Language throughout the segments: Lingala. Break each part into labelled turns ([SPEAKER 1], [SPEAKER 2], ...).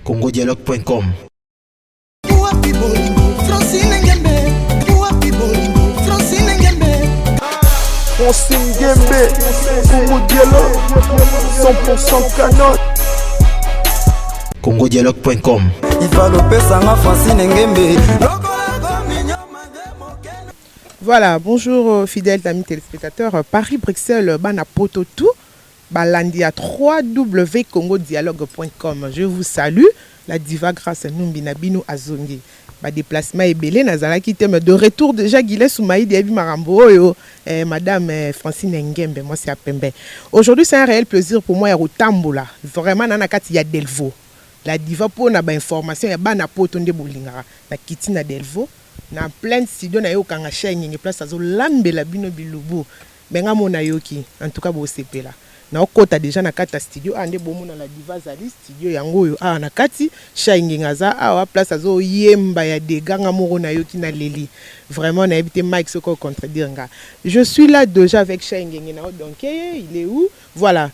[SPEAKER 1] congodialogue.com.
[SPEAKER 2] Francine Ngembe, Congo Dialogue, 100% canon.
[SPEAKER 1] congodialogue.com.
[SPEAKER 3] Voilà, bonjour fidèles amis téléspectateurs. Paris-Bruxelles, Bana Pototou, Balandia 3w.congodialogue.com. Je vous salue, la diva grâce à Numbina Binu Azongi. Déplacement et belé, Nazala qui t'aime de retour déjà Guillet Soumaï Diaby Marambo, Madame Francine Ngembe, moi c'est à Pembe. Aujourd'hui c'est un réel plaisir pour moi à Tamboula. Vraiment Nanakati ya Delvo. La diva pour na ba information ya bana poto nde bolingara na kiti na Delvo. Na plein studio na yo kanga chaîne place azo lambela bino bilubu. Benga mona yoki en tout cas bo sepela. Na okota déjà na kata studio ande bomo na la diva zali studio yango yo na kati chaîne ngaza awa place azo yemba ya deganga moro na yoki na leli. Vraiment na évité Mike soko contredire nga. Je suis là déjà avec chaîne ngena donc il est où? Voilà.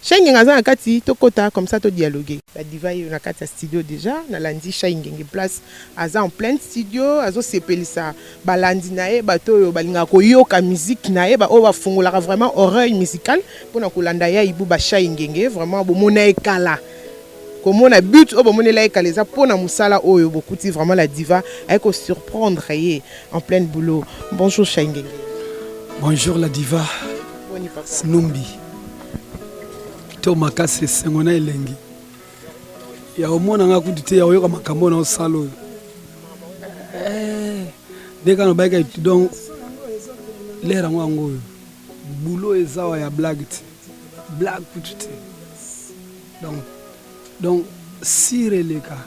[SPEAKER 3] Chaîne ngaza na kati tokota comme ça to dialoguer. La diva yo na kata studio déjà na landi chaîne ngenge place aza en plein studio azo sepelisa balandi nae bato yo balinga ko yoka musique nae ba o ba fungola vraiment oreille musicale pona kolanda ya ibu ba chaîne ngenge vraiment bo mona ekala comme on a but o bo mona la ekala za pona musala oyo bokuti vraiment la diva ay ko surprendre en plein boulot. Bonjour chaîne ngenge.
[SPEAKER 4] Bonjour la diva. Snumbi. Tomaka se sengona elengi ya omona nga kudite ya oyoka makambo na osalo deka no baika donc lera ngwango boulot ezawa ya blague kudite donc sireleka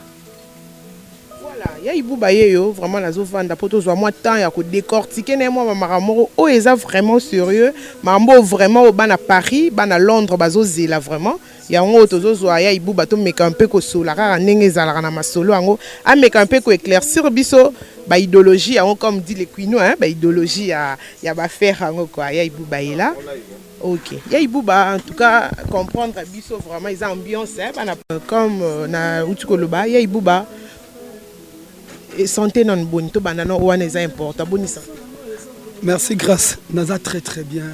[SPEAKER 3] voilà ya ibuba yeyo vraiment la zovanda poto zo moi temps ya ko décortiquer na moi makamoro o eza vraiment sérieux mambo vraiment au bana Paris bana Londres bazo zela vraiment ya ngo tozo zo ya ibuba to meka un peu ko sola rara ndenge ezalaka na masolo yango a meka un peu ko éclaircir biso ba idéologie yango comme dit les Quino ba idéologie ya ba faire yango quoi ya ibuba là. OK. Ya ibuba en tout cas comprendre biso vraiment ils ambiance bana comme na utukoloba ya ibuba et santé non bonne to banana ou est important bonne santé.
[SPEAKER 4] Merci grâce naza très bien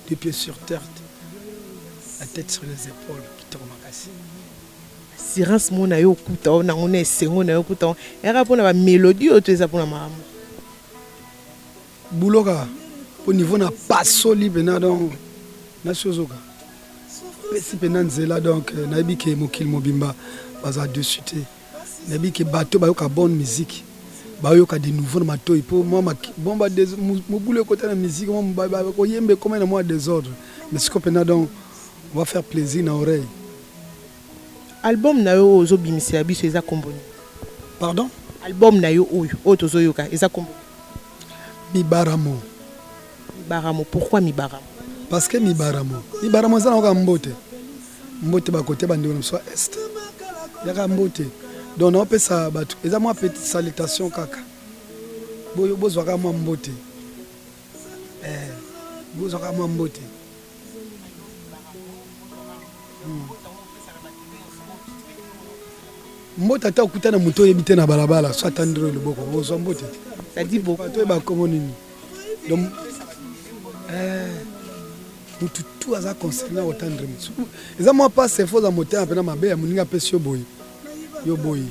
[SPEAKER 4] les pieds sur terre la tête sur les épaules qui te remercie
[SPEAKER 3] sirance mona yo kuta on a on est sengo na yo kuta era pona ba mélodie o to eza pona mama
[SPEAKER 4] bouloka au niveau na passo libena donc na chozoka pesi penanzela donc na biki mokil mobimba baza dessus te nabi ke bato bayoka bonne musique bayoka de nouveau na mato pour moi bomba des moboule côté la musique moi ko yembe comme na moi désordre mais ce qu'on peut donc on va faire plaisir na oreille
[SPEAKER 3] album na yo ozo bimisi biso eza komboni
[SPEAKER 4] pardon
[SPEAKER 3] album na yo oyo otozo yoka eza komboni
[SPEAKER 4] Mibaramo
[SPEAKER 3] pourquoi Mibaramo
[SPEAKER 4] parce que Mibaramo za na mbote ba côté bandeko na so est yaka mbote donc on peut ça battu et ça moi petite salutation kaka boyo bozwaka mwa mbote bozwaka mwa mbote mbote ata okutana moto yebite na balabala so atandre le boko bozwa mbote
[SPEAKER 3] ça dit beaucoup
[SPEAKER 4] to ba comme nini donc mutu tout aza concernant otandre mutu et ça moi pas c'est faux à moteur apena mabe ya muninga pesi boy yo boy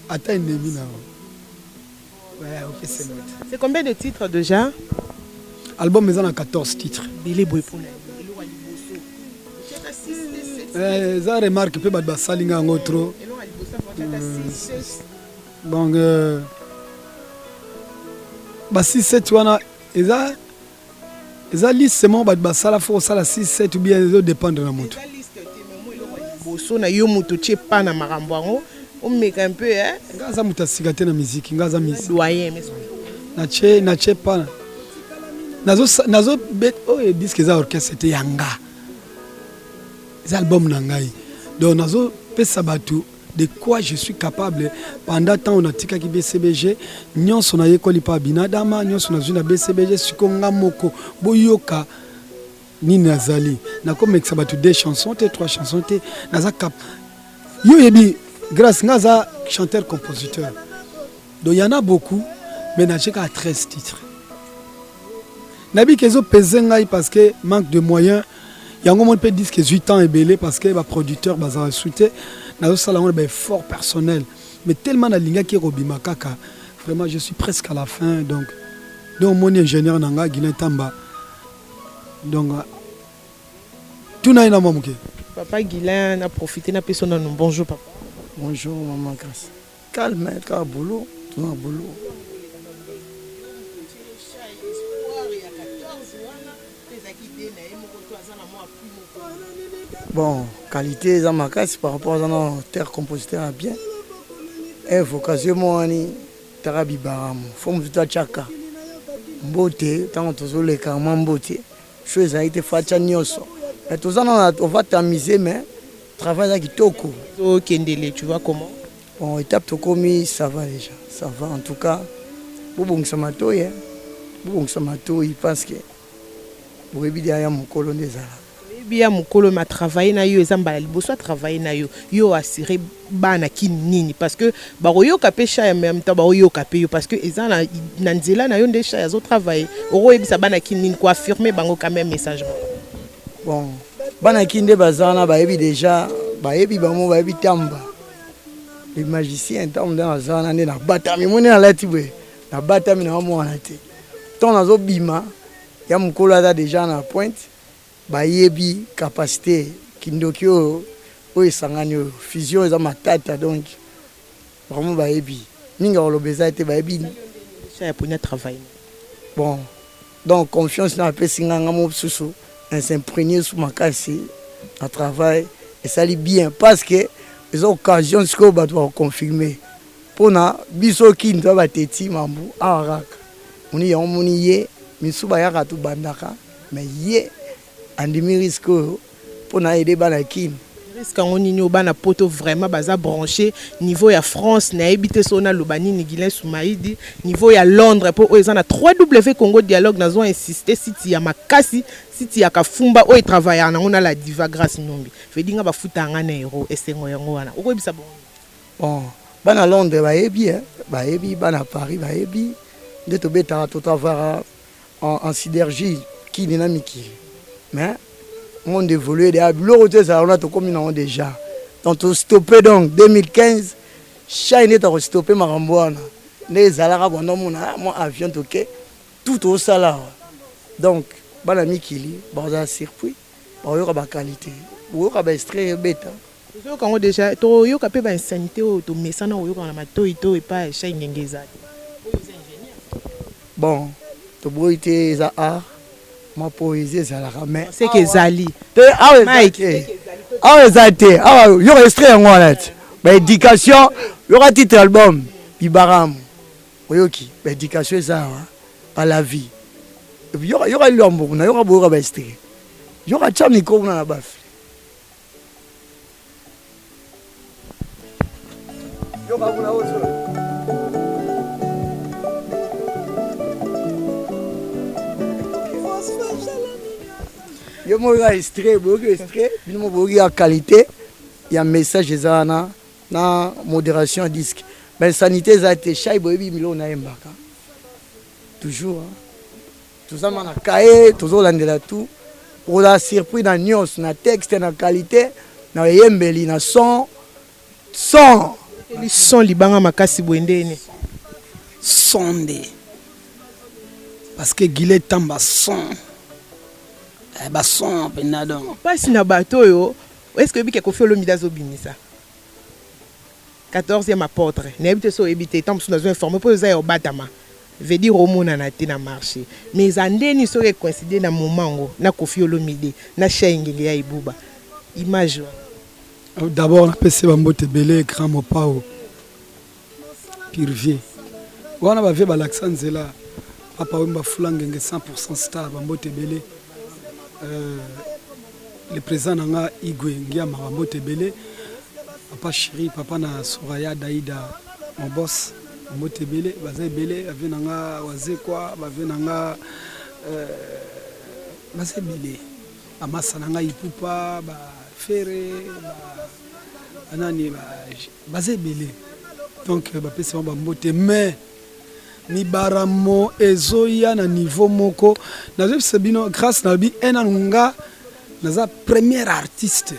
[SPEAKER 4] attends ennemi là ouais OK
[SPEAKER 3] c'est combien de titres déjà
[SPEAKER 4] album mais on a 14 titres
[SPEAKER 3] bilé boy pour
[SPEAKER 4] ça remarque peu ba salinga ngo trop donc ba 6 7 wana eza liste seulement ba sala faut sala 6 7 ou bien ça dépendre na moto
[SPEAKER 3] boso na yo moto tie pa na makambo ngo o meka un peu
[SPEAKER 4] ngaza mutasika te na musique ngaza musique
[SPEAKER 3] doyen mais
[SPEAKER 4] na che pa nazo bet disque za orchestre c'était yanga les albums na ngai donc nazo pesa batu de quoi je suis capable pendant temps on a tika ki BCBG nyonso na yekoli pa binadama nyonso na zuna BCBG sikonga moko boyoka ni nazali na comme ça batu 2 chansons 3 chansons naza cap Yo yebi grâce ngaza chanteur compositeur. Donc il y en a beaucoup mais n'a qu'à 13 titres. Nabi kezo pesé ngai parce que manque de moyens. Il y a un moment peut dire que 8 ans est belé parce que les producteurs bazar souté na ça là on est fort personnel mais tellement na linga qui robima kaka vraiment je suis presque à la fin donc mon ingénieur nanga Guilin Tamba donc tout n'a pas manqué.
[SPEAKER 3] Papa Guilin a profité na personne non bonjour papa.
[SPEAKER 1] Bonjour maman grâce. Calme car boulot, tout un boulot. Bon, qualité za makasi par rapport à notre terre compositeur bien. Et vocation moi ni tarabi baram. Faut me tout chaka. Mbote tant que les carrément mbote. Chose a été faite nyoso. Et tout ça on va t'amuser mais travail là qui toko.
[SPEAKER 3] OK Ndele, tu vois comment?
[SPEAKER 1] Bon, étape tokomi ça va déjà. Ça va en tout cas. Bobong samatoy. Bobong samatoy parce que pour éviter à mon colonne des arabes.
[SPEAKER 3] Bien mukolo ma travailler na yo ezamba liboso a travailler na yo yo assurer bana kinini parce que ba yo kapé cha même temps ba yo kapé yo parce que ezana na nzela na yo nde cha yazo travailler oro ebisa bana kinini ko affirmer bango quand même message
[SPEAKER 1] bon bana kinde bazana ba ebi déjà ba ebi bamo ba ebi tamba les magiciens tamba dans zana ne na batami moni na latibwe na batami na mo na te ton nazo bima ya mukolo ada déjà na pointe bayebi capacité kindoki o esangani fusion eza matata donc vraiment bayebi ninga olobeza te bayebi
[SPEAKER 3] ça pour na travail
[SPEAKER 1] bon donc confiance na pesinga ngamo susu s'imprégner sous makasi à travail et ça lit bien parce que les occasions ce que ba doit confirmer pona biso kinto bateti mambu araka muni ya muni ye misuba ya katu bandaka mais ye andimi risque pour na aider bana kin
[SPEAKER 3] risque on nini bana poto vraiment baza branché niveau ya France na habité sona lobani ni Guilin Soumaïdi niveau ya Londres pour eux na 3W Congo dialogue nazo insister site ya makasi site ya kafumba o travailler na on a la diva grâce nombi fedinga ba futanga na euro esengo yango wana okobisa
[SPEAKER 1] bon bana Londres baebi bana Paris baebi de to beta to avoir en synergie qui dynamique. Mais monde évolue des l'autre ça on a tout comme nous déjà donc tout stoppé donc 2015 chaque est à stopper marambouana les alara bon mon avion toqué tout au salaire donc bana mikili baza circuit ba yo ba qualité ou ba extrait beta
[SPEAKER 3] yo quand déjà to yo kapé ba insanité o to mesana o yo quand la mato ito et pas chaque ngengeza
[SPEAKER 1] bon to boité za art ma poésie ça la ramène
[SPEAKER 3] c'est que zali
[SPEAKER 1] zate yo extrait en wallet ba éducation yo ra titre album bibaram oyoki ba éducation ça à la vie yo ra lombo na yo ra bo ba extrait yo ra chami ko na baf yo ba na ozo yo mo extrait bino mo ya qualité ya message ezana na modération disque ben sanité za te chai boyebi milo na embaka toujours tout ça na kae toujours landela tout pour la surprise na news na texte na qualité na yembeli na son
[SPEAKER 3] libanga makasi bwendene
[SPEAKER 4] sonde parce que Guilin Tamba son son penadon
[SPEAKER 3] pasi na bato yo est-ce que bike ko felo midazo binisa 14e apôtre na habite so habite tant que nous informé pour ça batama veut dire au monde na te na marché mais andeni so coïncider na moment na Koffi Olomide na Shengeli ya Ibuba image
[SPEAKER 4] d'abord na pese bambote belé grand mopao Pirvier wana ba ve ba laksanzela papa wemba fulangenge 100% star bambote belé le président nanga Igwe ngia marambote belé papa chéri papa na Soraya Daïda mon boss mbote belé bazai belé ave nanga wazekwa bave nanga bazai belé amasa nanga ipupa ba fere anani baza belé donc bapesa bambote mais mibaramo ezoya na niveau moko nazo bino grâce na bi un nga naza premier artiste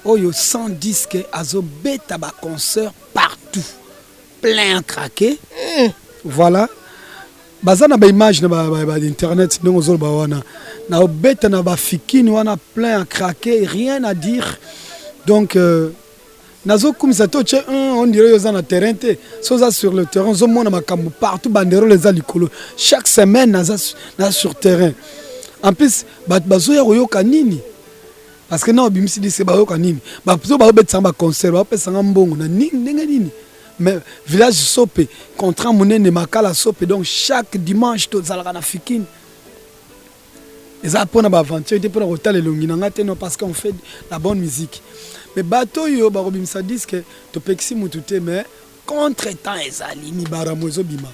[SPEAKER 4] oyo sans disque azobeta ba concert partout plein craqué voilà baza na ba image na ba internet donc ozoloba wana na obeta na ba fikini wana plein craqué rien à dire donc nazo kumisa to che on dirait yo na terrain te soza sur le terrain zo mona makambo partout bandero les alikolo chaque semaine naza sur terrain en plus bazo ya koyoka nini parce que na obimisi dise ba yoka nini ba zo ba betsa ba concert ba pesa mbongo na nini ndenge nini mais village sope contrat monene makala sope donc chaque dimanche to zalaka na fikini eza pona ba aventure te pona kotala elongi na ngate non parce qu'on fait la bonne musique mais bateau yo ba robimisa disque to pexi mutute mais contre temps ezali ni baramo ezobima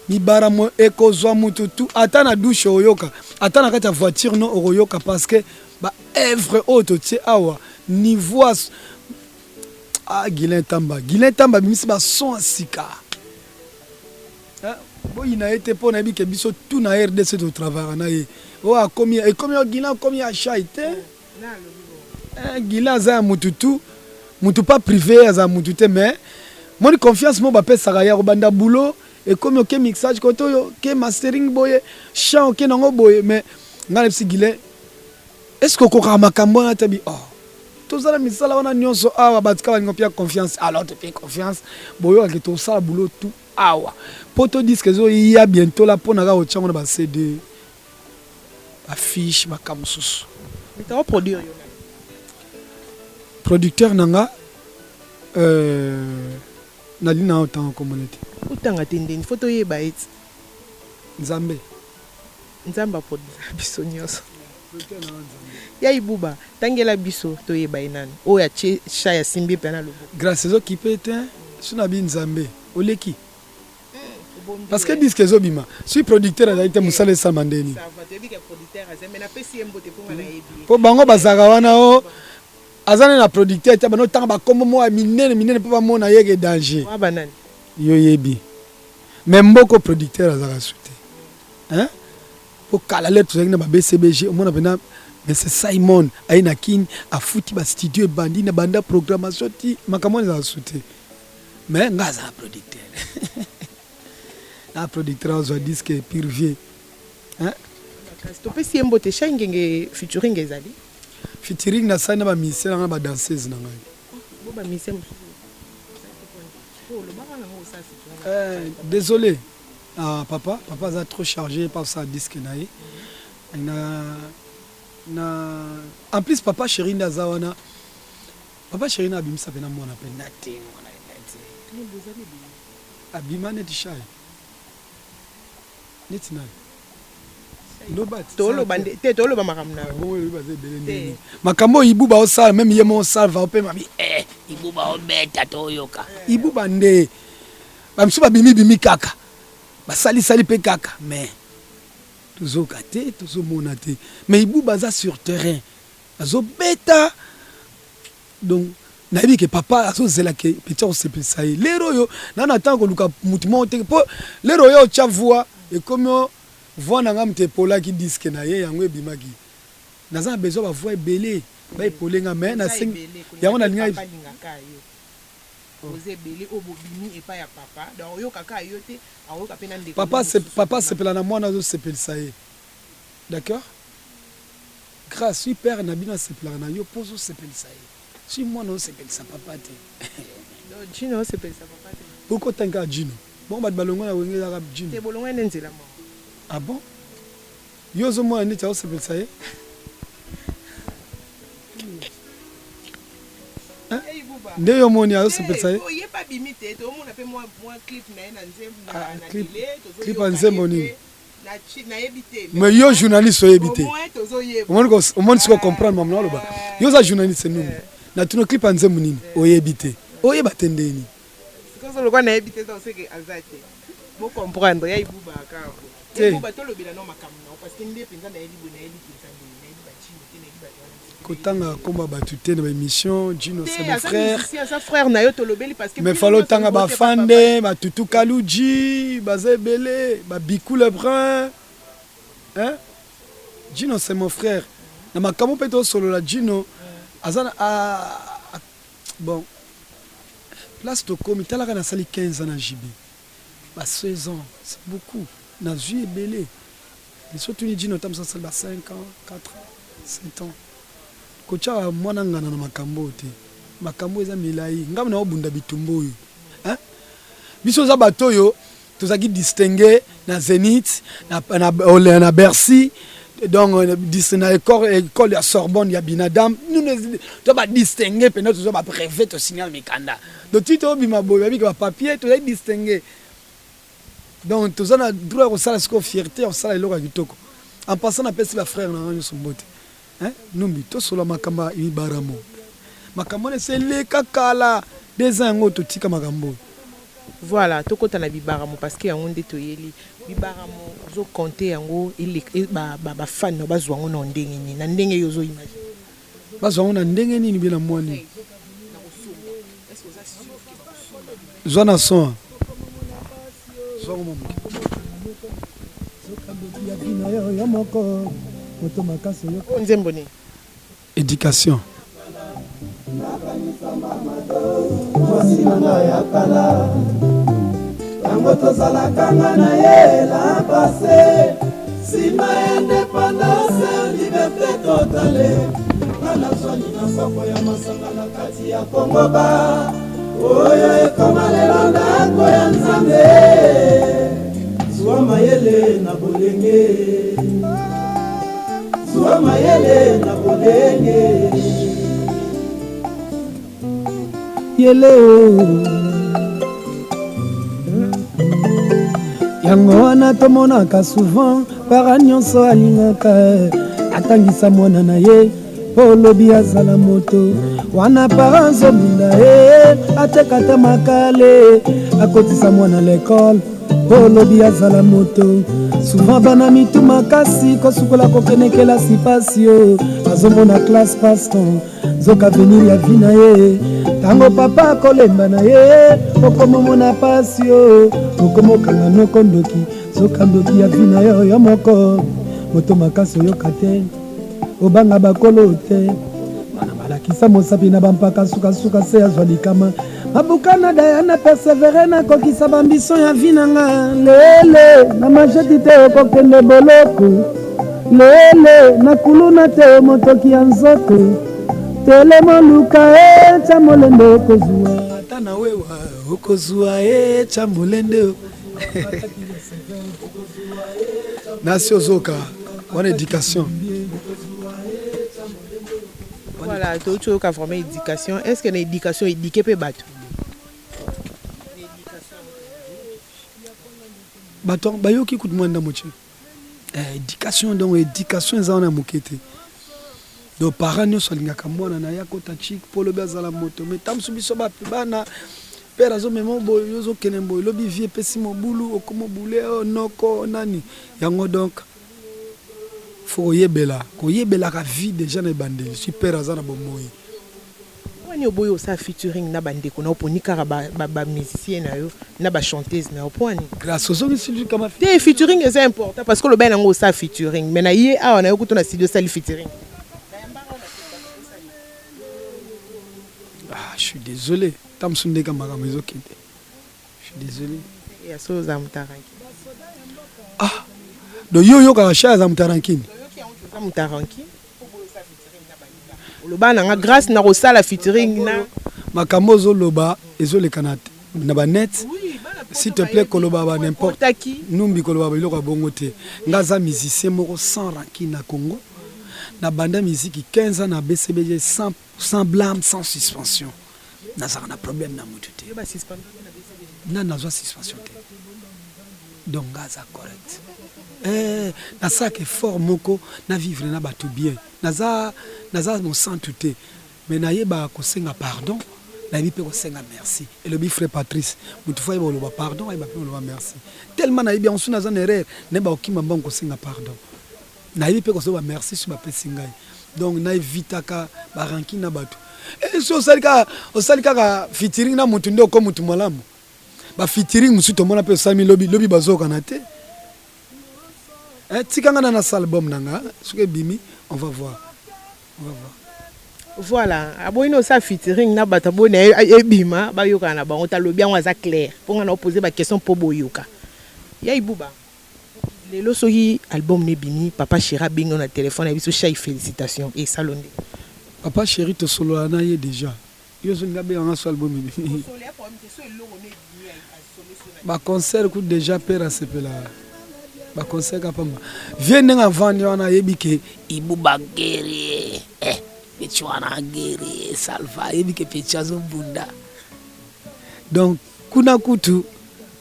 [SPEAKER 4] ni baramo ekozwa mututu ata na douche oyoka ata na kati ya voiture no oyoka parce que ba œuvre auto tie awa niveau Guilain Tamba bimisi ba son sika boy na été pour na bi ke biso tout na RDC to travail na ye o a komi e komi Guilain komi a chaité Guilain za mututu mutu pas privé za mutute mais mon confiance mo ba pesa ya banda boulot et comme OK mixage koto yo ke mastering boye chant OK nango boye mais ngale psi Guilain est-ce que ko makambo na tabi tout ça la misala wana nyonso awa batika balingo pia confiance alors te pia confiance boyo ke tout ça boulot tout awa poto disque zo ya bientôt la pona ga ochango na ba CD affiche ba kamsusu
[SPEAKER 3] mita produire yo
[SPEAKER 4] producteur nanga nali na autant communauté
[SPEAKER 3] utanga tendeni photo yeba eti
[SPEAKER 4] Nzambe
[SPEAKER 3] produire biso nyonso ya ibuba tangela biso toyeba inani oya cha ya simbi pena lobo
[SPEAKER 4] grâce zo kipete suna bi Nzambe oleki parce que disque zo bima suis producteur a été musale samandeni
[SPEAKER 3] ça va te dire producteur azeme na pesi mbote ponga na yebi
[SPEAKER 4] po bango bazaka wana o azana na producteur ta bano tanga ba kombo mo minene po ba mona yeke danger
[SPEAKER 3] wa banani
[SPEAKER 4] yo yebi même mboko producteur azaka souté hein pour kala lettre na ba BCBG mona bena mais c'est Simon aina kin a fouti ba studio bandi na banda programmation ti makamoni za souté mais ngaza producteur un producteur zo disque pire vieux hein
[SPEAKER 3] to pesi mbote shangenge featuring ezali
[SPEAKER 4] featuring na sana ba misela na ba danseuse na ngai
[SPEAKER 3] bo ba misem
[SPEAKER 4] désolé papa a trop chargé par sa disque naï en plus papa chéri ndazawana papa chéri na bimisa pena mwana pe nating mwana neti abima neti shy neti na
[SPEAKER 3] tolo ba makamna
[SPEAKER 4] makambo ibuba osala même yemo salva ope mabi ibuba obeta toyoka ibuba nde bamsu bimi kaka basali pe kaka mais tozoka te tozomona te mais ibuba za sur terrain azobeta donc nayebi ke papa azozela ke petit osepelisa ye lero yo nana ntango koluka mutu moko te po lero yo otya voix ekomi voix na nga mutu epolaki diske na ye yango ebimaki naza na besoin bavoix ebele baepolenga mais nasengi yango nalinga papa sepela na mwana azosepelisa ye d'accord grâce suis père na bino asepelaka na yo mpo ozosepelisa ye si mwana osepelisa papa te
[SPEAKER 3] Gino osepelisa papa te
[SPEAKER 4] pourquoi tanga Gino bon bato balongo na wenge ezaka Gino
[SPEAKER 3] te bolongo ene nzela mo
[SPEAKER 4] ah bon yo ozomona neti aosepelisa ye nde yo moni azosepelisa ye clip ya nzembo nini mais yo journaliste oyebi te omoni siko comprendre mamna oloba yo oza journaliste nini na tuno clip ya nzembo nini oyebi te oyeba te ndeni
[SPEAKER 3] sikozolokwa nayebi te oseke aza te bocomprendre ya ibuba kako ibuba tolobela no makambo parce que nde mpenza nayebi boye nayebi mpenza nayebi bachino te nayebi bato
[SPEAKER 4] kotanga komba batute na émission Gino c'est mon frère
[SPEAKER 3] sa frère na yo tolobeli parce que
[SPEAKER 4] mais falo tanga ba fande ba tutu kaluji ba zebele ba biku le brun hein Gino c'est mon frère na makamo peto solo la Gino azana bon place to komi talaka na sali 15 ans na JB ba 16 ans c'est beaucoup na vie belé et surtout ni Gino tam ça 5 ans 4 ans 7 ans kocha mwana ngana na makambo te makambo eza milai ngam na obunda bitumbo yo hein biso za batoyo tozaki distinguer na Zénith na Bercy donc na école ya Sorbonne ya Binadam nous to ba distinguer pendant to ba brevet to signal mikanda donc tu to bima boya bi ba papier to distinguer donc to za na droit ko sala sko fierté on sala eloko kitoko en passant na pesi ba frère na nyo sombote hein numbi to solo makamba ibaramo makambo ne sele kakala des ans to tika makambo
[SPEAKER 3] voilà tokota na bibaramo parce que yango nde toyeli bibaramo zo compter yango il ba fan no bazwa ngo na ndenge ni na ndenge yo zo imagine
[SPEAKER 4] bazwa ngo na ndenge ni bila mwani zona son zo mo éducation
[SPEAKER 2] yango tozalaka na ye la passé sima indépendance liberté totale ngana zwani na soko ya masanga na kati ya Kongo ba oyo ekoma lelo ndako ya Nzambe zwa mayele na bolenge zwa mayele na bolenge yele yango wana tomonaka souvent para nyonso alingaka atangisa mwana na ye mpo lobi azala moto wana para nzobunda ye atekata makale akotisa mwana lekole mpo lobi azala moto souvent bana mitu makasi kosukola kokenekela sipasio azomona classe paston zoka venir ya vi na ye tango papa akolemba na ye okomomona pasio okomokanga noko ndoki zoka ndoki ya vi na ye oyo moko moto makasi oyoka te obanga bakolo te bana balakisa mosapi na bampaka sukasuka se azwa likama mabukana daya na persevere na kokisa bambiso ya vi nanga lele na majeti te okokende boloko lele na kuluna te motoki ya nzoto telemo luka cha molende okozua ata na wewa okozua cha molende Nasio Zoka wana éducation
[SPEAKER 3] voilà tout ce qu'a formé éducation est-ce que l'éducation éduquée peut battre
[SPEAKER 4] baton bayoki kutmanda moche éducation donc éducation ezana mokete donc parents nyonso alingaka mwana na ya kota chik polo bazala moto mais tamsu biso ba bana père azo memo boyo zo kenembo lobi vie pesi mobulu okomo bule noko nani yango donc faut yebela ko yebela ka vie déjà na bande super azana bomoyi
[SPEAKER 3] wani oboyo sa featuring na bande ko na oponi kara ba musicien na yo na ba chanteuse na oponi
[SPEAKER 4] grâce aux autres studio kama
[SPEAKER 3] des featuring c'est important parce que le ben ngo sa featuring mais na ye a on a yo na studio sali featuring.
[SPEAKER 4] Je suis désolé. Je suis désolé. Ah, de yo ka cha za mutaranki.
[SPEAKER 3] Le ba na grâce na rosala featuring na
[SPEAKER 4] makambo zo loba ezole kanate na ba net. S'il te plaît koloba ba n'importe qui. Numbi koloba ba iloko bongo te. Ngaza musicien moko sans ranking na Congo. Na banda musique 15 ans na BCBG sans blâme, sans suspension. N'a pas problème na mutu te. Na nazo suspension te. Donc gaza correct. Na ça que fort moko na vivre na batu bien. Naza mon sang tout te. Mais na yeba ko senga pardon, na yebi pe ko senga merci. Et le frère Patrice, mutu fa yeba lo pardon, yeba pe lo merci. Tellement na yebi on suna za erreur, ne ba okima mbon ko senga pardon. Na yebi pe ko so ba merci sur ba pesingai. donc na evitaka baranki na bato so osali kaka featuring na mutu nde oko mutu malamu bafeaturing mosusu tomona mpe osali lobi bazokana te tikanga na sa album nanga soki ebimi on va voir
[SPEAKER 3] voilà aboyino sa featuring na bato abona ebima bayokana na bango talobi yango aza clair mpo nga na opose baquestion mpo boyoka ya ibuba lelo soki album nebimi papa chéri abengi na telefone ya biso chai félicitation e salonde
[SPEAKER 4] papa chéri tosolola na ye déjà yo so nga benganga so album ebimi baconcert ku déjà pere asepela baconcert kapamba vie ndenge avandi wana ayebi ke ibuba guerrier pechi wana guerrier salva ayebi ke pechi azombunda donc kuna kutu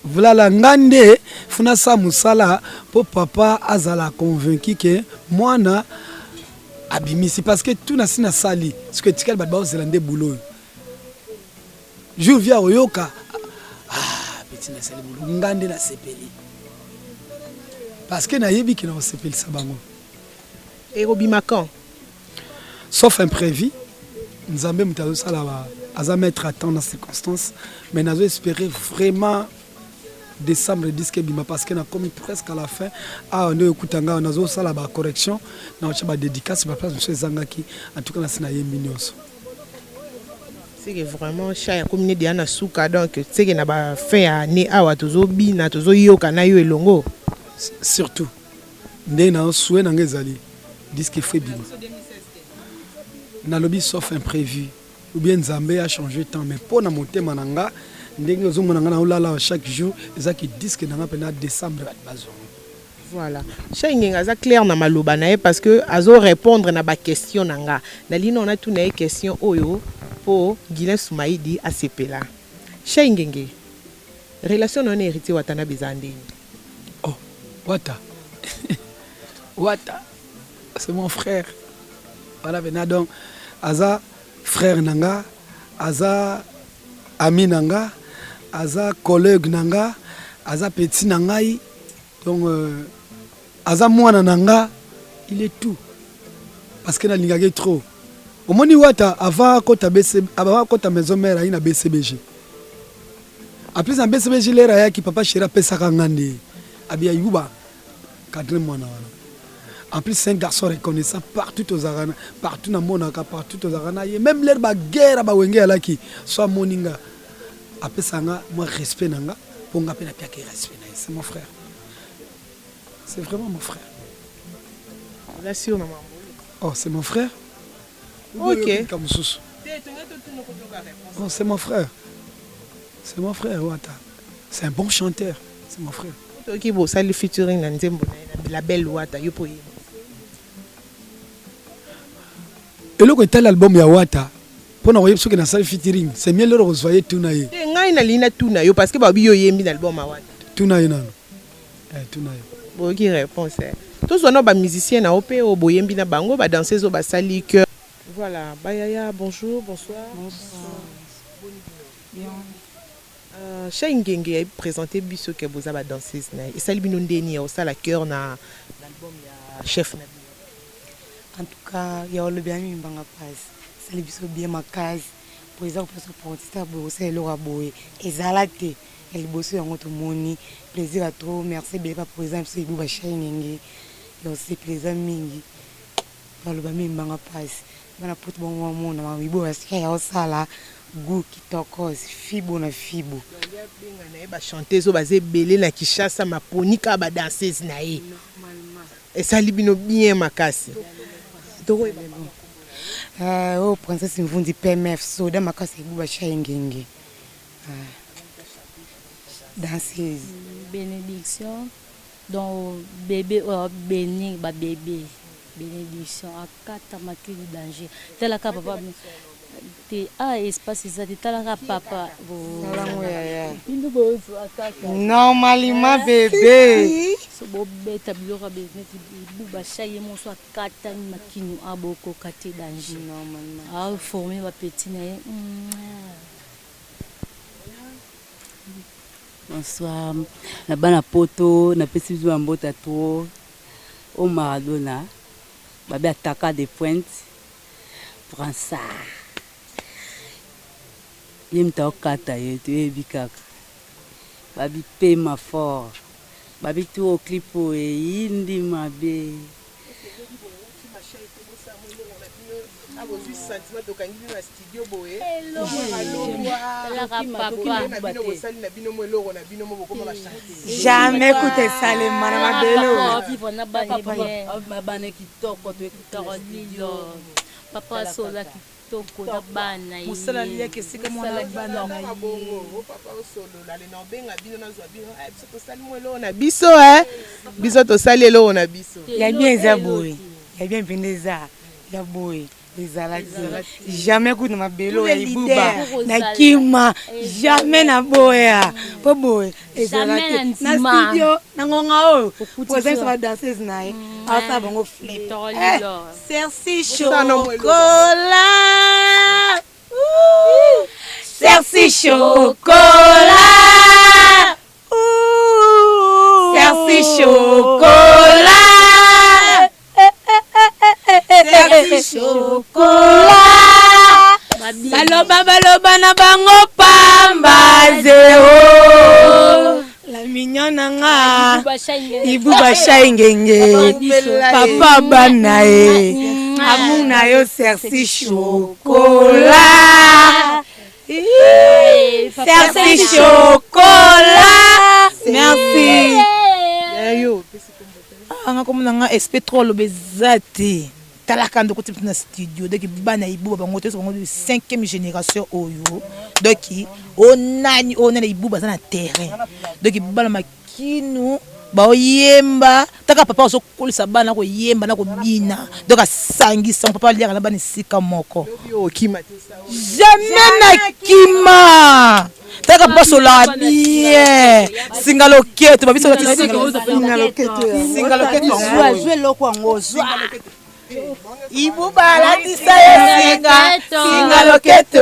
[SPEAKER 4] vulala ngande funa sa musala po papa azala convaincu que mwana abimisi parce que tout na sina sali ce que tikal ba ozela boulot jour via oyoka petit na sali boulot ngande na sepeli parce que na yebi ki na sepeli sabango
[SPEAKER 3] et obimakan
[SPEAKER 4] sauf imprévu nzambe mutazo sala aza mettre à temps dans circonstances mais nazo espérer vraiment décembre disque bima parce que na commis presque à la fin on est écoutanga on a zo sala ba correction na ocha ba dédicace ba place monsieur Zangaki en tout cas na sina yembi nyonso
[SPEAKER 3] c'est que vraiment cha comme ne diana suka donc c'est que na ba fin année awa tozo bina tozo yoka na yo elongo
[SPEAKER 4] surtout ndé na souhait na ngezali disque fait bima na lobby sauf imprévu ou bien Nzambe a changé temps mais pour na motema nanga ndenge ozomona nga na olala chaque jour ezaki disque nanga pena décembre bazo
[SPEAKER 3] voilà chengenga za clair na maloba na ye parce que azo répondre na ba question nanga na lino on a tout na question oyo po Guilain Soumaïdi a sepela chengenge relation non hérité watana bizande
[SPEAKER 4] oh wata wata c'est mon frère voilà bena donc aza frère nanga aza ami nanga aza collègue nanga aza petit nangai donc aza mwana nanga il est tout parce que na lingage trop omoni wata avant kota BCB avant kota maison mère ina BCBG après en BCBG lera ya ki papa chéri pesa kangande abia yuba cadre mwana wana en plus c'est un garçon reconnaissant partout aux arana partout na monaka partout aux arana même l'air ba guerre ba wenge alaki soit moninga après ça moi respect nanga pour nga pena pia que respect na c'est mon frère c'est vraiment mon frère
[SPEAKER 3] là sur maman
[SPEAKER 4] oh c'est mon frère
[SPEAKER 3] ok
[SPEAKER 4] oh c'est mon frère Wata c'est un bon chanteur c'est mon frère
[SPEAKER 3] ok bon ça le featuring na nzembo na la belle Wata yo po
[SPEAKER 4] eloko etal album ya Wata pona oyebi soki na sali featuring c'est mieux le revoyer tuna ye
[SPEAKER 3] ngai na lina tuna yo parce que ba biyo yembi na album ya Wata
[SPEAKER 4] tuna ye nano tuna ye
[SPEAKER 3] bon qui réponse tous on a ba musicien na opé o boyembi na bango ba danseuse o ba sali cœur voilà bayaya bonjour bonsoir bien Chengenge a présenté biso que boza ba danseuse na et sali bino ndeni o sala cœur na l'album ya chef na
[SPEAKER 5] en tout cas ya le bien mi mbanga passe sali biso bien makasi pour exemple pour artiste bo c'est le raboé ezalate el bosso yango to moni plaisir à trop merci bien par exemple c'est Ibuba Chengenge yo c'est plaisir mingi ya le bien mi mbanga passe bana pot bon mona ma Ibuba ya osala goût kitoko fibo na fibo
[SPEAKER 3] benga na ba chanteuse baze belé na Kishasa maponika ba danseuse na ye normalement et sali bino bien makasi
[SPEAKER 5] oh princesse Mvundi PMF soda makasi Ibuba Chengenge danseuse
[SPEAKER 6] bénédiction donc bébé béni ba bébé bénédiction akata makili danger tela ka papa te espace ça te tala papa
[SPEAKER 5] normalement bébé
[SPEAKER 6] so bo beta bilora beneti Ibuba chaye mon so akata makinu aboko kate danger normalement former ba petit na
[SPEAKER 7] bonsoir na bana poto na pesi biso mbota trop au Maradona babi ataka de pointe prend ça ye mta okata ye toyebi kaka babi pema fort babi tu au clip eyindi mabe
[SPEAKER 5] Jamais écouté ça, les
[SPEAKER 6] papa sola kitoko na bana ye
[SPEAKER 8] musala lieke sika mwana bana na ye
[SPEAKER 3] papa solo la le nobenga bino na zwa bino biso tosali mwelo na biso biso tosali elo na biso
[SPEAKER 5] ya bien Zaboy ya bien Veneza ya boy jamais écouté ma belo ya ibuba na kima jamais na boya po boy
[SPEAKER 6] jamais
[SPEAKER 5] na studio na ngonga o poza sa danseuse nae asa bango flip Cerci chocolat Cerci chocolat Cerci chocolat Cerci chocolat baloba na bango pamba zero la mignonne nga ibuba shaingenge papa banae amuna yo Cerci chocolat Cerci chocolat merci
[SPEAKER 8] anga komona nga SP3 lobezati talaka ndoko tipe na studio donc bana ibuba bango te bango 5e génération oyo donc onani ibuba za na terrain donc bana makinu ba oyemba taka papa oso kolisa bana ko yemba na ko bina donc asangisa papa liaka na bana sika moko jamais na kima taka baso la bien singalo keto babiso la singalo keto
[SPEAKER 7] jouer loko ngo
[SPEAKER 8] ibuba la tisa singa loketo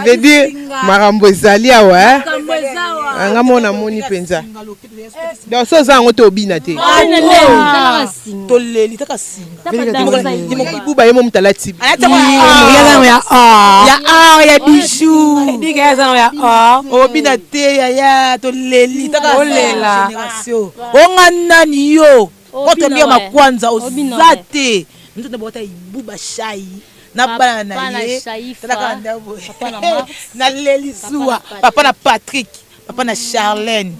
[SPEAKER 3] veut dire marambo ezali awa anga mona moni penza donc so za ngoto obina te
[SPEAKER 8] toleli taka singa
[SPEAKER 3] ibuba yemo mtalati
[SPEAKER 5] ya bijou diga za ya
[SPEAKER 8] obina te ya toleli taka olela génération nani yo koto mbia makwanza ozate mtu nabota ibuba shai na bana na ye talaka ndabo na Lelisuwa papa na Patrick papa na Charlène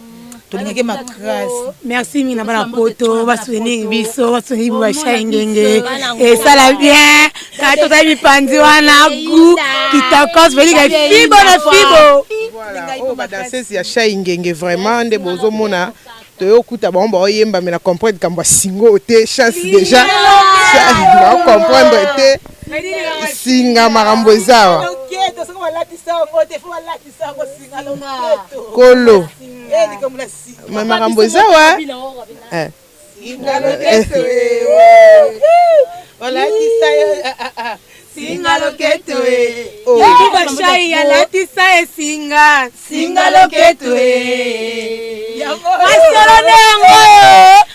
[SPEAKER 8] tolingake makras
[SPEAKER 5] merci mina bana poto basweni biso basweni ibuba shai ngenge et ça la bien quand tu as mis pandi wana gu kitakos veli ga fibo na fibo
[SPEAKER 3] voilà oh ba danseuse ya shai ngenge vraiment nde bozo mona toyokuta bango oyemba mais na comprendre kamba singo te chance déjà na comprendre te singa marambo ezawa kolo marambo ezawa
[SPEAKER 5] singa loketo ibuba shai ya latisa singa loketo masolo nengo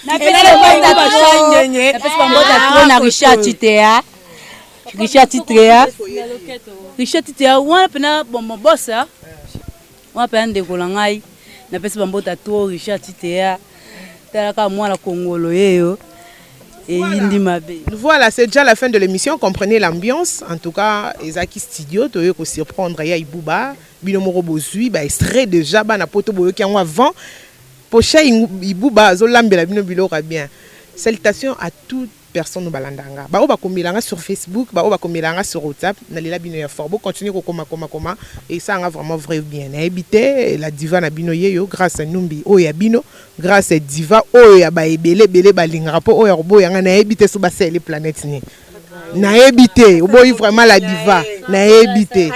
[SPEAKER 5] na pesa bota shai nyenye
[SPEAKER 7] na pesa bota na Richard Titea Richard Titea wana pena bombo bossa wana pena ndekola ngai na pesa bota to Richard Titea talaka mwana kongolo yeyo.
[SPEAKER 3] Voilà, c'est déjà la fin de l'émission. Comprenez l'ambiance. En tout cas, Ezaki Studio, tu peux surprendre. Il y a Ibuba, Binomoro Bozui, extrait déjà, na poto boyo qui en avant. Pocha Ibuba, Zolambela Binobilo bien. Salutations à toute personne au balandanga. Ba oba komilanga sur Facebook, ba oba komilanga sur WhatsApp. Nalela bino ya fort. Bo continuer ko koma et ça a vraiment vrai bien. Na habité la diva na bino yeyo grâce à Numbi o ya bino, grâce à diva o ya ba ebele balinga po o ya robo ya na habité sur ba les planètes ni. Na habité, oboyi vraiment la diva, na habité.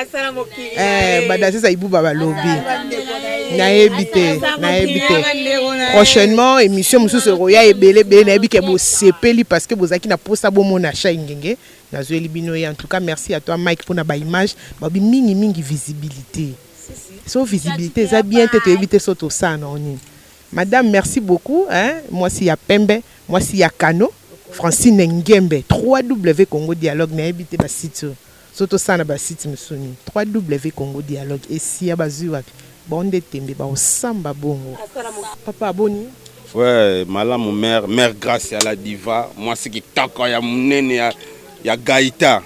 [SPEAKER 3] Badase sa ibuba ba lobby. Na habité. Prochainement émission mususu roya ebele na ebike bo sepeli parce que bozaki na posta bo mona shai ngenge na zoeli bino en tout cas merci à toi Mike pour na ba image ba mingi visibilité. So visibilité ça bien te éviter soto ça non ni. Madame, merci beaucoup. Hein? Moi, c'est Yapembe. Moi, c'est Yakano. Francine Ngembe. 3W Congo Dialogue. N'a habité ma site. Surtout ça, na ba site Msoni. 3W Congo Dialogue. Et si ya bazuak. Bon, de tembe. Ba osamba bongo. Papa Boni.
[SPEAKER 9] Ouais, madame, mère grâce à la diva. Moi, c'est qui tako ya munene ya Gaïta.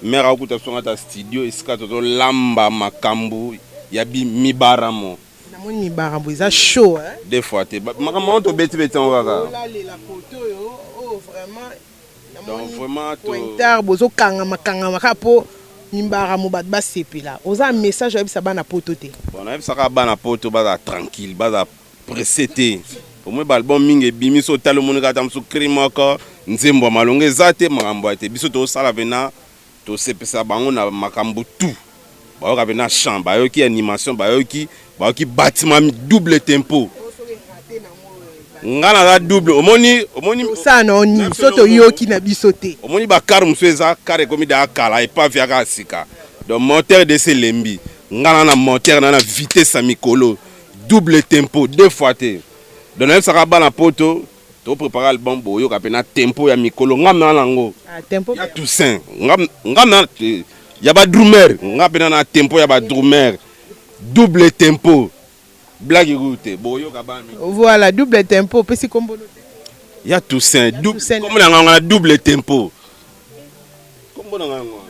[SPEAKER 9] Mère a okuta songa ta studio. Iska toto lamba makambu. Yabi mibaramo.
[SPEAKER 3] Namoni mibaramo. Isa chaud, hein?
[SPEAKER 9] Des fois, maman, to beti beti on va.
[SPEAKER 3] Là, la photo, oh, vraiment.
[SPEAKER 9] Donc, vraiment,
[SPEAKER 3] pointeur, bozo kangama kapo. Mibaramo bat ba sepela. Oza un message à bisa bana poto te.
[SPEAKER 9] Bon, na bisa ka bana poto ba tranquille, ba pressé. Au moins balbon mingi bimi so talo monika tam so krimaka nzembo malonge zate makambo ate biso to sala vena to sepesa bango na makambo tout. Ba ka vena champ, ba yoki animation, ba yoki bâtiment double tempo. Ngana la double omoni
[SPEAKER 3] ça non ni soto yoki na biso te.
[SPEAKER 9] Omoni ba car museza car komi da kala e pas via ka sika. Donc moteur de ce lembi ngana na moteur na vitesse à mikolo double tempo 2 fois te. Donc même ça ba na poto to préparer album boyo ka pena tempo ya mikolo ngam na lango.
[SPEAKER 3] Ah tempo
[SPEAKER 9] ya Toussaint ngam na ya ba drummer ngam pena na tempo ya ba drummer double tempo. Blague route boyo ka ba mi.
[SPEAKER 3] Voilà double tempo pesi kombo no te.
[SPEAKER 9] Ya Toussaint comme na double tempo. Kombo na ngwa.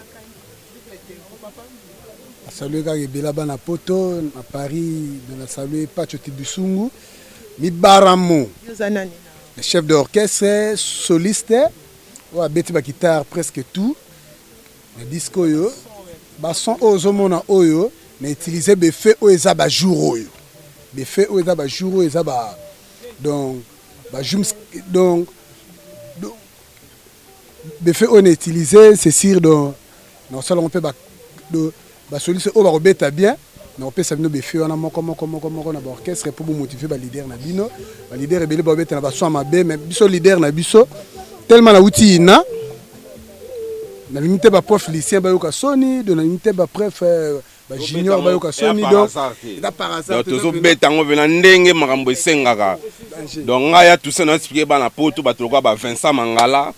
[SPEAKER 4] Salut kaka ebela bana poto à Paris de la saluer Pacho Tibusungu Mibaramo le chef d'orchestre soliste ou abeti ba guitare presque tout le disco yo ba son ozomona oyo na utiliser be fait o eza ba jour oyo be fait o eza ba jour oyo eza ba donc ba jum donc be fait on utiliser c'est sûr donc non seulement on peut ba de basoliste oyo bakobeta bien na kopesa bino befe wana moko na baorchestre mpo bomotive balider na bino balider ebele babeta na baso ya mabe mais biso lider na biso tellement nauti ina nalingi te baprof lycien bayoka soni do nalingi te bapref bajunior bayoka soni donc eza par hasard
[SPEAKER 9] tozobeta yango vena ndenge makambo esengaka donc ngai ya tusa na explike bana poto bato lokola ba Vincent Mangala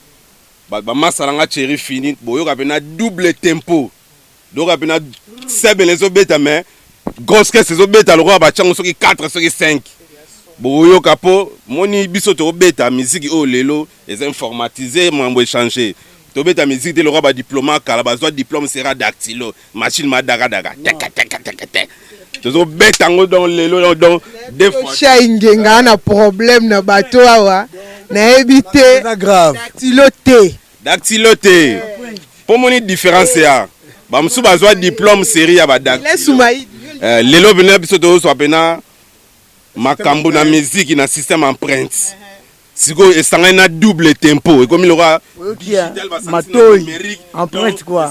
[SPEAKER 9] bamasala nga chéri fini boyoka pena double tempo donc apena sebe les obeta mais grosse caisse les obeta le roi ba chango soki 4 soki 5 boyo kapo moni biso to obeta musique o lelo les informatisé mambo échanger to beta musique de le roi ba diplôme kala ba zo diplôme sera dactylo machine madara daga to obeta ngo dans lelo donc des fois
[SPEAKER 3] cha ingenga na problème na bato awa na éviter
[SPEAKER 4] grave
[SPEAKER 9] dactylo te pour moni différence ya bamsu bazwa diplôme série ya badak lelo bena biso to so pena makambo na musique na système empreinte siko esanga na double tempo ekomi loka
[SPEAKER 1] digital matoi empreinte quoi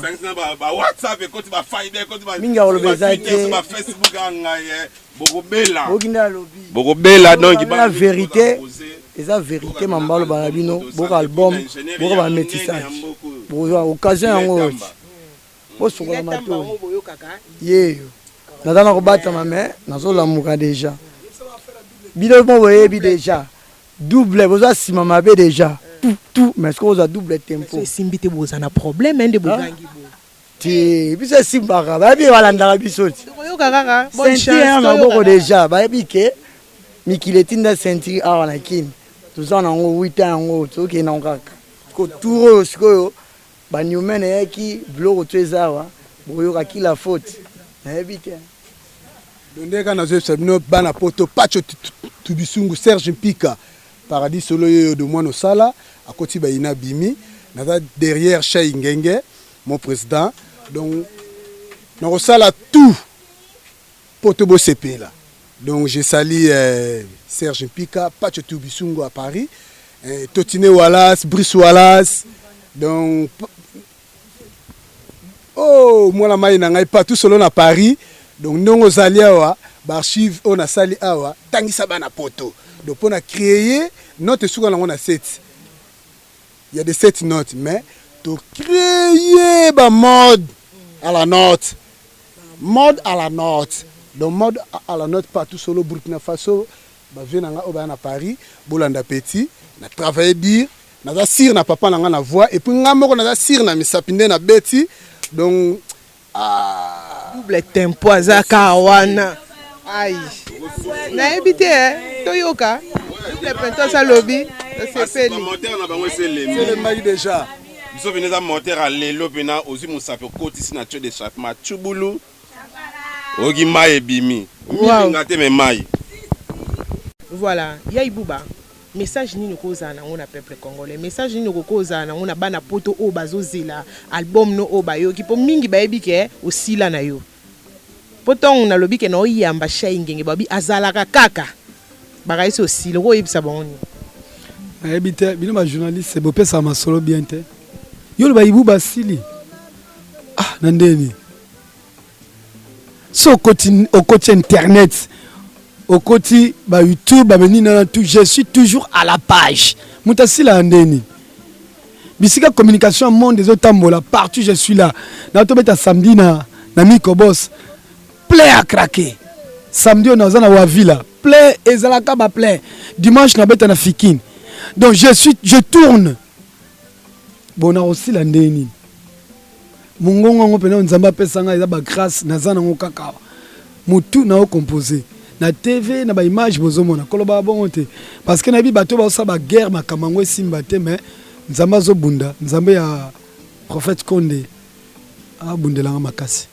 [SPEAKER 9] ba WhatsApp ekoti ba Fiber ekoti ba
[SPEAKER 1] minga olobeza te
[SPEAKER 9] ba Facebook anga bokobela
[SPEAKER 1] okinda lobi
[SPEAKER 9] bokobela donc
[SPEAKER 1] ba vérité eza vérité mambalo ba bino boko album boko ba métissage boko occasion yango osokola mato yeyo nazana kobatama me nazolamuka déjà bino mo boyebi déjà double boza sima mabe déjà tout mais ce que boza double tempo
[SPEAKER 3] simbi te boza na problème ende bogangi bo
[SPEAKER 1] ti biso simbaka bayebi balandaka biso ti
[SPEAKER 3] oyoka kaka bonne
[SPEAKER 1] chance ya maboko déjà bayebi ke mikili etinda ceinture awa na kini toza nango 8 ans yango tokende nango kaka kotour oyo sikoyo banyumene yaki biloko to eza awa boyoka kila faute nayebi te
[SPEAKER 4] ndeka nazoyebisa bino bana poto Pacho Tibusungu Serge Mpika paradis solo yoyo de mwana osala akoti bayina bimi naza derrière Chai Ngenge mon président donc nakosala tout poto bosepela donc je salue Serge Mpika Pacho Tibusungu à Paris Totine Wallace Brice Wallace donc oh moi la mai na ngai pas tout solo na Paris donc ndongo zali awa ba archive on a sali awa tangisa bana poto donc on a créé note suka na on a 7 il y a des 7 notes mais to créer ba mode à la note donc mode à la note pas tout solo Burkina Faso ba vieux nanga au ba na Paris bolanda petit na travailler bien na sir na papa nanga na voix et puis nga moko na sir na misapinde na beti donc
[SPEAKER 3] double tempo azaka wana aïe na ebité toyoka double pento sa lobby c'est
[SPEAKER 9] moteur na bango c'est
[SPEAKER 4] le mari déjà
[SPEAKER 9] biso venez à moteur à lelo pena ozi musape kotisi na tuyau d'échappement chubulu ogi mai ebimi ngate me mai.
[SPEAKER 3] Voilà, ya ibuba message nini koza na ngona peuple congolais, message nini koza na ngona bana poto o bazozela album no o bayo ki po mingi bayebi ke osila na yo poto na lobi ke no yamba shay ngenge babi azalaka kaka bakaisi osila ko yebisa boni
[SPEAKER 4] na yebite bino ba journaliste bo pesa masolo bien te yo lo ba ibuba sili na ndeni so au côté internet au côté YouTube je suis toujours à la page mutasi la ndeni bisika communication monde des autres tambola partout je suis là na to beta samedi na Miko Boss play à craquer samedi on a wa villa play ezalaka ba play dimanche na beta na Fikine donc je tourne bona aussi la ndeni mungongo ngo pena nzamba pesanga eza ba grâce nazana ngo kaka mutu na o composer na TV na ba image bozomona koloba bongo te parce que na bi bato ba sa ba guerre makamango simba te mais nzamba zo bunda nzambe ya prophète Condé a bundela makasi.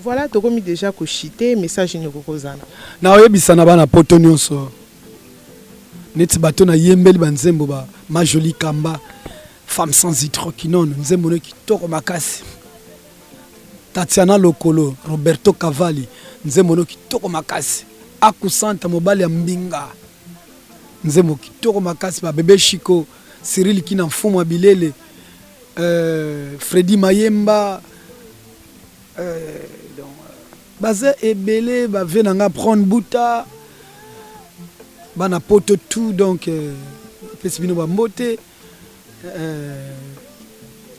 [SPEAKER 3] Voilà to komi déjà ko chité message ni kokozana
[SPEAKER 4] na oyebisa na bana poto nyonso neti bato na yembeli banzembo ba ma jolie kamba femme sans hydroquinone nzembo ne kitoko makasi Tatiana Lokolo Roberto Cavalli nzembo no kitoko makasi akusanta mobali ya mbinga nzembo kitoko makasi ba bébé Chico Cyril Kina mfumo wa bilele Freddy Mayemba donc baze ebele ba venanga prendre buta bana poto tout donc pesibino ba mbote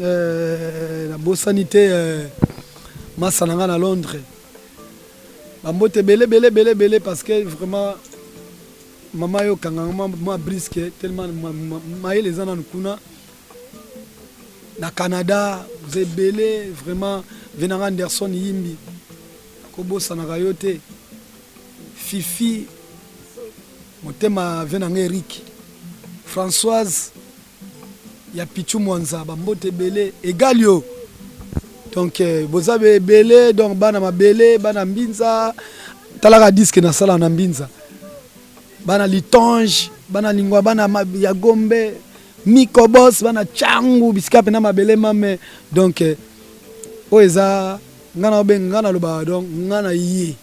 [SPEAKER 4] la bosanité masananga na Londres bambote belé parce que vraiment maman yo kangama moi brisque tellement maïe les ans kuna na Canada vous êtes belé vraiment venanga Anderson Yimbi kobo sanaka yote Fifi motema venanga Eric Françoise ya Pichu Mwanza bambote belé egalio donc vous avez belé donc bana mabele bana mbinza talaka disque na sala na mbinza bana litonge bana lingwa bana ya gombe Miko Boss bana changu bisika pena mabele mame donc oeza ngana obengana loba donc ngana yé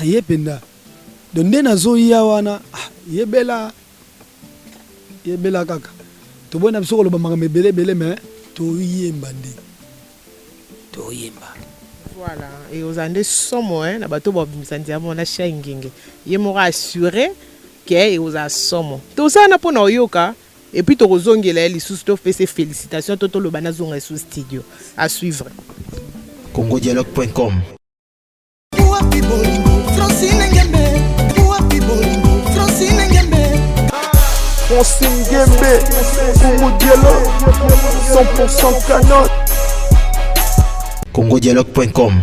[SPEAKER 4] aye penda donc ndena zo ya wana yebela kaka to bona biso loba manga mebele mais
[SPEAKER 3] voilà et aux années somo na bato ba bimsanzi amo na shangenge ye mo rassurer que et aux somo to ça na pona oyoka et puis to kozongela lisusu to fait ses félicitations toto lo bana zonga sous studio à suivre
[SPEAKER 10] congodialogue.com.
[SPEAKER 2] Francine Ngembe, Congo Dialogue, 100% canon.
[SPEAKER 10] congodialogue.com.